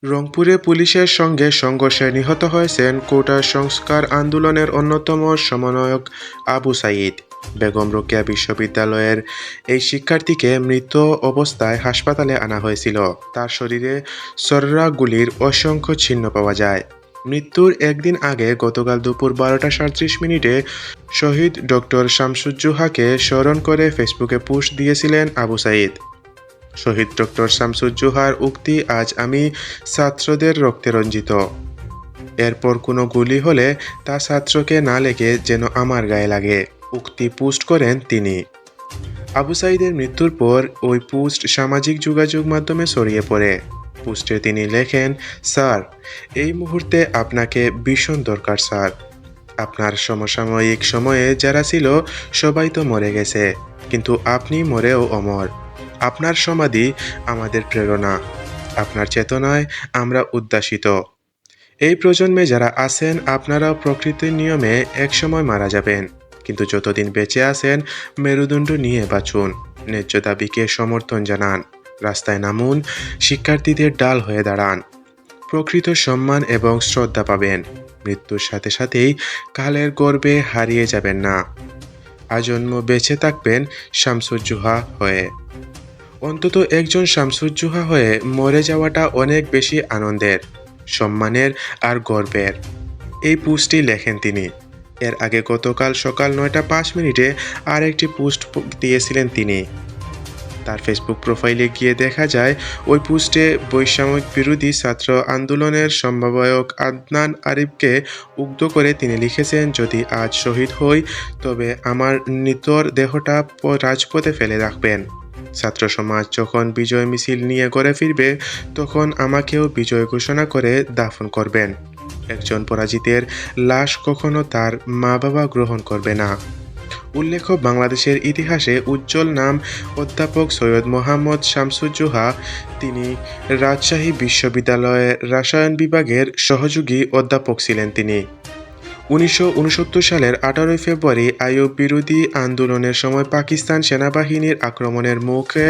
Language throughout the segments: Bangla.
রংপুরে পুলিশের সঙ্গে সংঘর্ষে নিহত হয়েছেন কোটা সংস্কার আন্দোলনের অন্যতম সমন্বয়ক আবু সাঈদ। বেগম রোকেয়া বিশ্ববিদ্যালয়ের এই শিক্ষার্থীকে মৃত অবস্থায় হাসপাতালে আনা হয়েছিল। তার শরীরে ছররা গুলির অসংখ্য চিহ্ন পাওয়া যায়। মৃত্যুর একদিন আগে গতকাল দুপুর 12টা 37 মিনিটে শহীদ ডক্টর শামসুজ্জোহাকে স্মরণ করে ফেসবুকে পোস্ট দিয়েছিলেন আবু সাঈদ। শহীদ ডক্টর শামসুজ্জোহার উক্তি, আজ আমি ছাত্রদের রক্তে রঞ্জিত। এরপর কোনো গুলি হলে তা ছাত্রকে না লেগে যেন আমার গায়ে লাগে, উক্তি পোস্ট করেন তিনি। আবু সাঈদের মৃত্যুর পর ওই পোস্ট সামাজিক যোগাযোগ মাধ্যমে ছড়িয়ে পড়ে। পোস্টে তিনি লেখেন, স্যার, এই মুহূর্তে আপনাকে ভীষণ দরকার স্যার। আপনার সমসাময়িক সময়ে যারা ছিল সবাই তো মরে গেছে, কিন্তু আপনি মরেও অমর। আপনার সমাধি আমাদের প্রেরণা, আপনার চেতনায় আমরা উদ্যাসিত। এই প্রজন্মে যারা আছেন আপনারাও প্রকৃতির নিয়মে একসময় মারা যাবেন, কিন্তু যতদিন বেঁচে আছেন মেরুদণ্ড নিয়ে বাঁচুন, ন্যায্য দাবিকে সমর্থন জানান, রাস্তায় নামুন, শিক্ষার্থীদের ডাল হয়ে দাঁড়ান। প্রকৃত সম্মান এবং শ্রদ্ধা পাবেন। মৃত্যুর সাথে সাথেই কালের গর্বে হারিয়ে যাবেন না। আজন্ম বেঁচে থাকবেন শামসুজ্জোহা হয়ে। অন্তত একজন শামসুজ্জোহা হয়ে মরে যাওয়াটা অনেক বেশি আনন্দের, সম্মানের আর গর্বের। এই পোস্টটি লেখেন তিনি। এর আগে গতকাল সকাল 9টা 5 মিনিটে আর একটি পোস্ট দিয়েছিলেন তিনি। তার ফেসবুক প্রোফাইলে গিয়ে দেখা যায়, ওই পোস্টে বৈষম্য বিরোধী ছাত্র আন্দোলনের সমন্বয়ক আদনান আরিফকে উদ্ধৃত করে তিনি লিখেছেন, যদি আজ শহীদ হই তবে আমার নিতর দেহটা রাজপথে ফেলে রাখবেন। ছাত্র সমাজ যখন বিজয় মিছিল নিয়ে ঘরে ফিরবে তখন আমাকেও বিজয় ঘোষণা করে দাফন করবেন। একজন পরাজিতের লাশ কখনো তার মা বাবা গ্রহণ করবে না। উল্লেখ্য, বাংলাদেশের ইতিহাসে উজ্জ্বল নাম অধ্যাপক সৈয়দ মোহাম্মদ শামসুজ্জোহা। তিনি রাজশাহী বিশ্ববিদ্যালয়ের রসায়ন বিভাগের সহযোগী অধ্যাপক ছিলেন। তিনি 1969 সালের 18 ফেব্রুয়ারি আইয়ুব বিরোধী আন্দোলনের সময় পাকিস্তান সেনাবাহিনীর আক্রমণের মুখে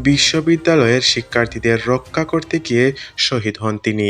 বিশ্ববিদ্যালয়ের শিক্ষার্থীদের রক্ষা করতে গিয়ে শহীদ হন তিনি।